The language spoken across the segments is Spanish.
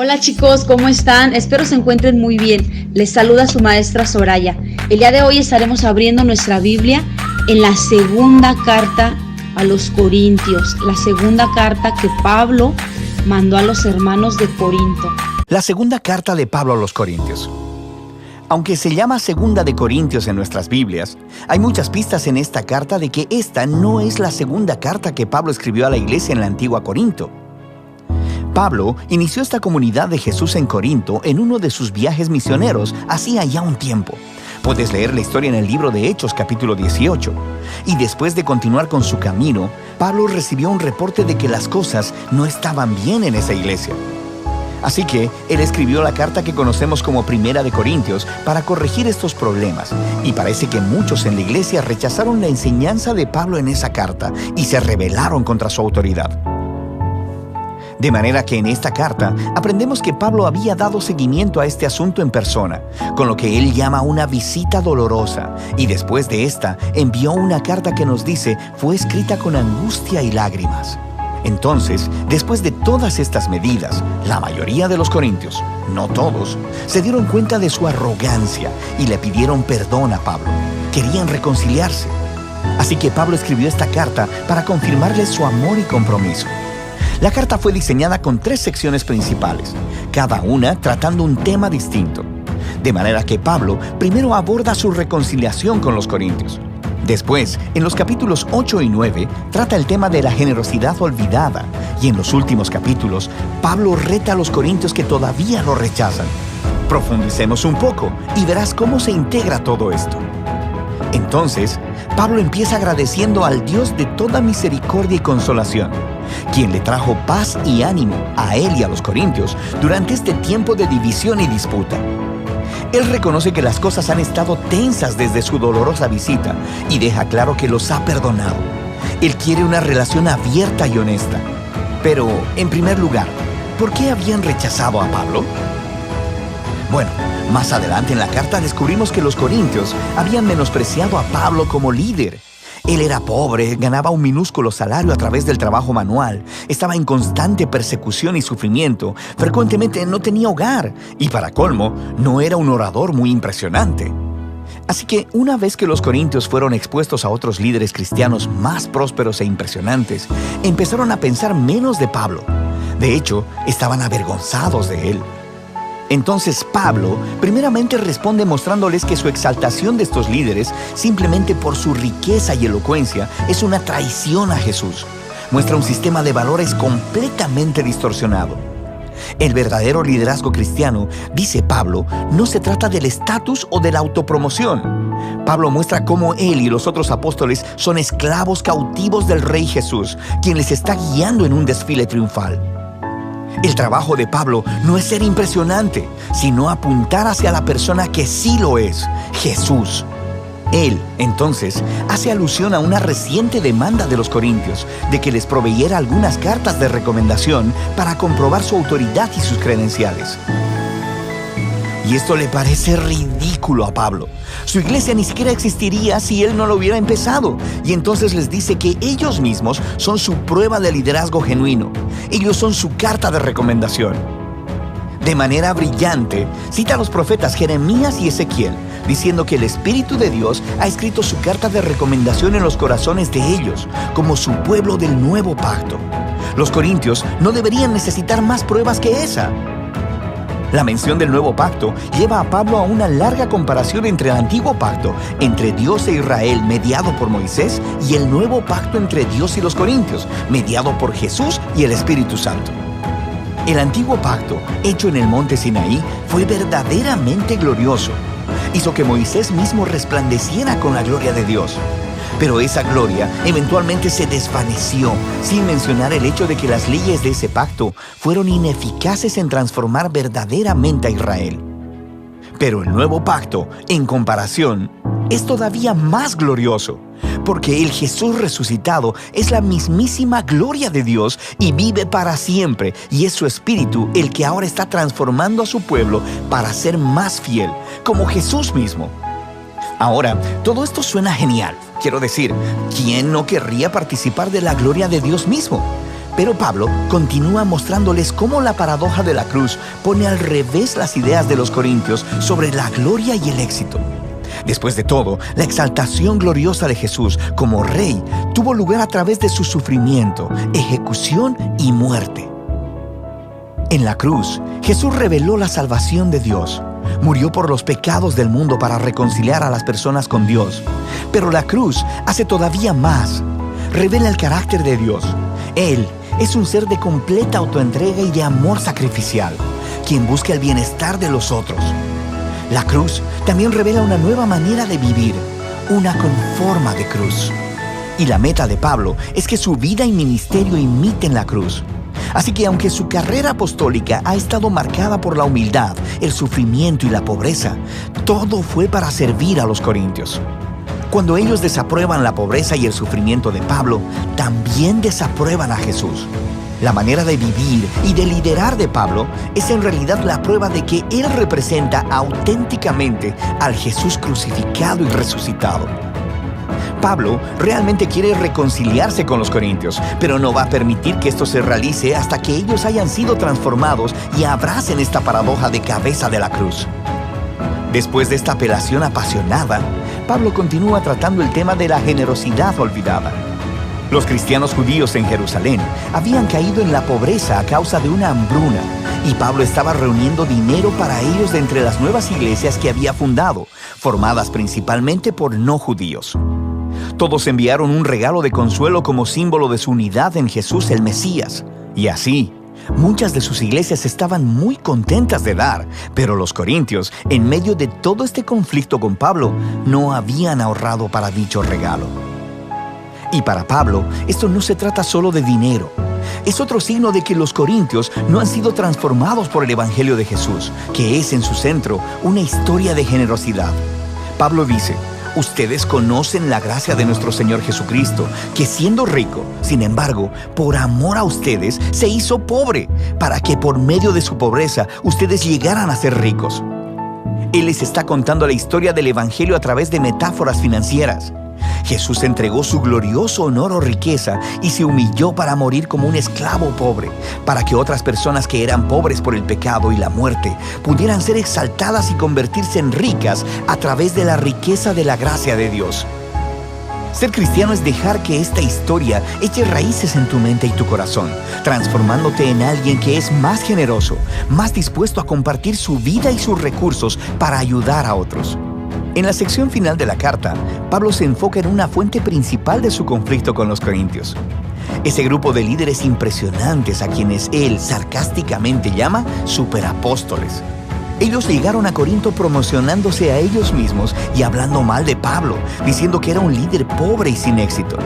Hola chicos, ¿cómo están? Espero se encuentren muy bien. Les saluda su maestra Soraya. El día de hoy estaremos abriendo nuestra Biblia en la segunda carta a los Corintios, la segunda carta que Pablo mandó a los hermanos de Corinto. La segunda carta de Pablo a los Corintios. Aunque se llama Segunda de Corintios en nuestras Biblias, hay muchas pistas en esta carta de que esta no es la segunda carta que Pablo escribió a la iglesia en la antigua Corinto. Pablo inició esta comunidad de Jesús en Corinto en uno de sus viajes misioneros hacía ya un tiempo. Puedes leer la historia en el libro de Hechos capítulo 18. Y después de continuar con su camino, Pablo recibió un reporte de que las cosas no estaban bien en esa iglesia. Así que él escribió la carta que conocemos como Primera de Corintios para corregir estos problemas. Y parece que muchos en la iglesia rechazaron la enseñanza de Pablo en esa carta y se rebelaron contra su autoridad. De manera que en esta carta aprendemos que Pablo había dado seguimiento a este asunto en persona, con lo que él llama una visita dolorosa, y después de esta envió una carta que nos dice fue escrita con angustia y lágrimas. Entonces, después de todas estas medidas, la mayoría de los corintios, no todos, se dieron cuenta de su arrogancia y le pidieron perdón a Pablo. Querían reconciliarse. Así que Pablo escribió esta carta para confirmarles su amor y compromiso. La carta fue diseñada con 3 secciones principales, cada una tratando un tema distinto. De manera que Pablo primero aborda su reconciliación con los corintios. Después, en los capítulos 8 y 9, trata el tema de la generosidad olvidada. Y en los últimos capítulos, Pablo reta a los corintios que todavía lo rechazan. Profundicemos un poco y verás cómo se integra todo esto. Entonces, Pablo empieza agradeciendo al Dios de toda misericordia y consolación, quien le trajo paz y ánimo a él y a los corintios durante este tiempo de división y disputa. Él reconoce que las cosas han estado tensas desde su dolorosa visita y deja claro que los ha perdonado. Él quiere una relación abierta y honesta. Pero, en primer lugar, ¿por qué habían rechazado a Pablo? Bueno, más adelante en la carta descubrimos que los corintios habían menospreciado a Pablo como líder. Él era pobre, ganaba un minúsculo salario a través del trabajo manual, estaba en constante persecución y sufrimiento, frecuentemente no tenía hogar y, para colmo, no era un orador muy impresionante. Así que, una vez que los corintios fueron expuestos a otros líderes cristianos más prósperos e impresionantes, empezaron a pensar menos de Pablo. De hecho, estaban avergonzados de él. Entonces Pablo primeramente responde mostrándoles que su exaltación de estos líderes, simplemente por su riqueza y elocuencia, es una traición a Jesús. Muestra un sistema de valores completamente distorsionado. El verdadero liderazgo cristiano, dice Pablo, no se trata del estatus o de la autopromoción. Pablo muestra cómo él y los otros apóstoles son esclavos cautivos del Rey Jesús, quien les está guiando en un desfile triunfal. El trabajo de Pablo no es ser impresionante, sino apuntar hacia la persona que sí lo es, Jesús. Él, entonces, hace alusión a una reciente demanda de los corintios de que les proveyera algunas cartas de recomendación para comprobar su autoridad y sus credenciales. Y esto le parece ridículo a Pablo. Su iglesia ni siquiera existiría si él no lo hubiera empezado. Y entonces les dice que ellos mismos son su prueba de liderazgo genuino. Ellos son su carta de recomendación. De manera brillante, cita a los profetas Jeremías y Ezequiel, diciendo que el Espíritu de Dios ha escrito su carta de recomendación en los corazones de ellos, como su pueblo del nuevo pacto. Los corintios no deberían necesitar más pruebas que esa. La mención del nuevo pacto lleva a Pablo a una larga comparación entre el antiguo pacto entre Dios e Israel mediado por Moisés y el nuevo pacto entre Dios y los corintios mediado por Jesús y el Espíritu Santo. El antiguo pacto, hecho en el monte Sinaí, fue verdaderamente glorioso. Hizo que Moisés mismo resplandeciera con la gloria de Dios. Pero esa gloria eventualmente se desvaneció, sin mencionar el hecho de que las leyes de ese pacto fueron ineficaces en transformar verdaderamente a Israel. Pero el nuevo pacto, en comparación, es todavía más glorioso, porque el Jesús resucitado es la mismísima gloria de Dios y vive para siempre, y es su Espíritu el que ahora está transformando a su pueblo para ser más fiel, como Jesús mismo. Ahora, todo esto suena genial. Quiero decir, ¿quién no querría participar de la gloria de Dios mismo? Pero Pablo continúa mostrándoles cómo la paradoja de la cruz pone al revés las ideas de los corintios sobre la gloria y el éxito. Después de todo, la exaltación gloriosa de Jesús como Rey tuvo lugar a través de su sufrimiento, ejecución y muerte. En la cruz, Jesús reveló la salvación de Dios. Murió por los pecados del mundo para reconciliar a las personas con Dios. Pero la cruz hace todavía más. Revela el carácter de Dios. Él es un ser de completa autoentrega y de amor sacrificial, quien busca el bienestar de los otros. La cruz también revela una nueva manera de vivir, una con forma de cruz. Y la meta de Pablo es que su vida y ministerio imiten la cruz. Así que aunque su carrera apostólica ha estado marcada por la humildad, el sufrimiento y la pobreza, todo fue para servir a los corintios. Cuando ellos desaprueban la pobreza y el sufrimiento de Pablo, también desaprueban a Jesús. La manera de vivir y de liderar de Pablo es en realidad la prueba de que él representa auténticamente al Jesús crucificado y resucitado. Pablo realmente quiere reconciliarse con los corintios, pero no va a permitir que esto se realice hasta que ellos hayan sido transformados y abracen esta paradoja de cabeza de la cruz. Después de esta apelación apasionada, Pablo continúa tratando el tema de la generosidad olvidada. Los cristianos judíos en Jerusalén habían caído en la pobreza a causa de una hambruna, y Pablo estaba reuniendo dinero para ellos de entre las nuevas iglesias que había fundado, formadas principalmente por no judíos. Todos enviaron un regalo de consuelo como símbolo de su unidad en Jesús el Mesías, y así, muchas de sus iglesias estaban muy contentas de dar, pero los corintios, en medio de todo este conflicto con Pablo, no habían ahorrado para dicho regalo. Y para Pablo, esto no se trata solo de dinero. Es otro signo de que los corintios no han sido transformados por el Evangelio de Jesús, que es en su centro una historia de generosidad. Pablo dice: ustedes conocen la gracia de nuestro Señor Jesucristo, que siendo rico, sin embargo, por amor a ustedes, se hizo pobre, para que por medio de su pobreza ustedes llegaran a ser ricos. Él les está contando la historia del Evangelio a través de metáforas financieras. Jesús entregó su glorioso honor o riqueza y se humilló para morir como un esclavo pobre, para que otras personas que eran pobres por el pecado y la muerte pudieran ser exaltadas y convertirse en ricas a través de la riqueza de la gracia de Dios. Ser cristiano es dejar que esta historia eche raíces en tu mente y tu corazón, transformándote en alguien que es más generoso, más dispuesto a compartir su vida y sus recursos para ayudar a otros. En la sección final de la carta, Pablo se enfoca en una fuente principal de su conflicto con los corintios. Ese grupo de líderes impresionantes a quienes él sarcásticamente llama superapóstoles. Ellos llegaron a Corinto promocionándose a ellos mismos y hablando mal de Pablo, diciendo que era un líder pobre y sin éxito.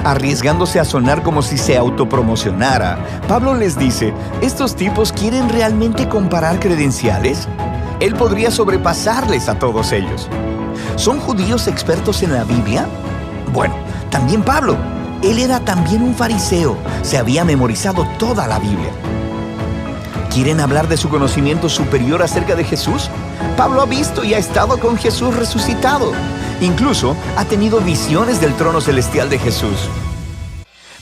Arriesgándose a sonar como si se autopromocionara, Pablo les dice: ¿estos tipos quieren realmente comparar credenciales? Él podría sobrepasarles a todos ellos. ¿Son judíos expertos en la Biblia? Bueno, también Pablo. Él era también un fariseo. Se había memorizado toda la Biblia. ¿Quieren hablar de su conocimiento superior acerca de Jesús? Pablo ha visto y ha estado con Jesús resucitado. Incluso ha tenido visiones del trono celestial de Jesús.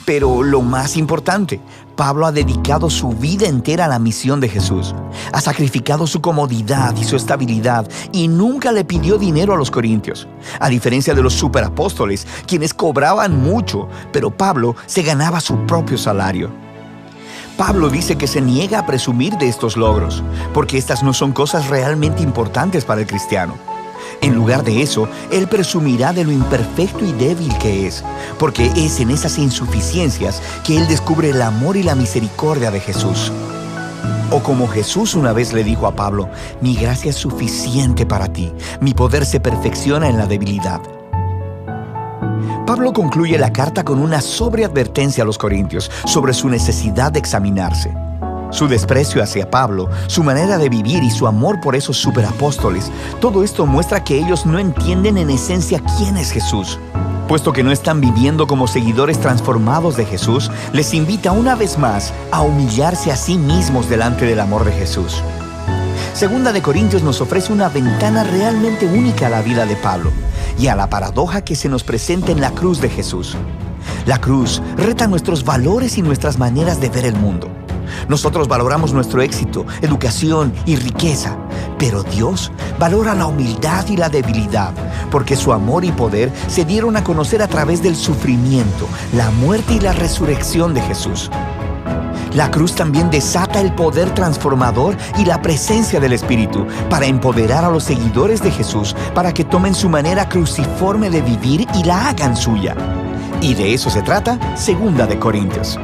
Pero lo más importante, Pablo ha dedicado su vida entera a la misión de Jesús. Ha sacrificado su comodidad y su estabilidad y nunca le pidió dinero a los corintios. A diferencia de los superapóstoles, quienes cobraban mucho, pero Pablo se ganaba su propio salario. Pablo dice que se niega a presumir de estos logros, porque estas no son cosas realmente importantes para el cristiano. En lugar de eso, él presumirá de lo imperfecto y débil que es, porque es en esas insuficiencias que él descubre el amor y la misericordia de Jesús. O como Jesús una vez le dijo a Pablo: mi gracia es suficiente para ti, mi poder se perfecciona en la debilidad. Pablo concluye la carta con una sobreadvertencia a los corintios sobre su necesidad de examinarse. Su desprecio hacia Pablo, su manera de vivir y su amor por esos superapóstoles, todo esto muestra que ellos no entienden en esencia quién es Jesús. Puesto que no están viviendo como seguidores transformados de Jesús, les invita una vez más a humillarse a sí mismos delante del amor de Jesús. Segunda de Corintios nos ofrece una ventana realmente única a la vida de Pablo y a la paradoja que se nos presenta en la cruz de Jesús. La cruz reta nuestros valores y nuestras maneras de ver el mundo. Nosotros valoramos nuestro éxito, educación y riqueza, pero Dios valora la humildad y la debilidad, porque su amor y poder se dieron a conocer a través del sufrimiento, la muerte y la resurrección de Jesús. La cruz también desata el poder transformador y la presencia del Espíritu para empoderar a los seguidores de Jesús para que tomen su manera cruciforme de vivir y la hagan suya. Y de eso se trata 2 de Corintios.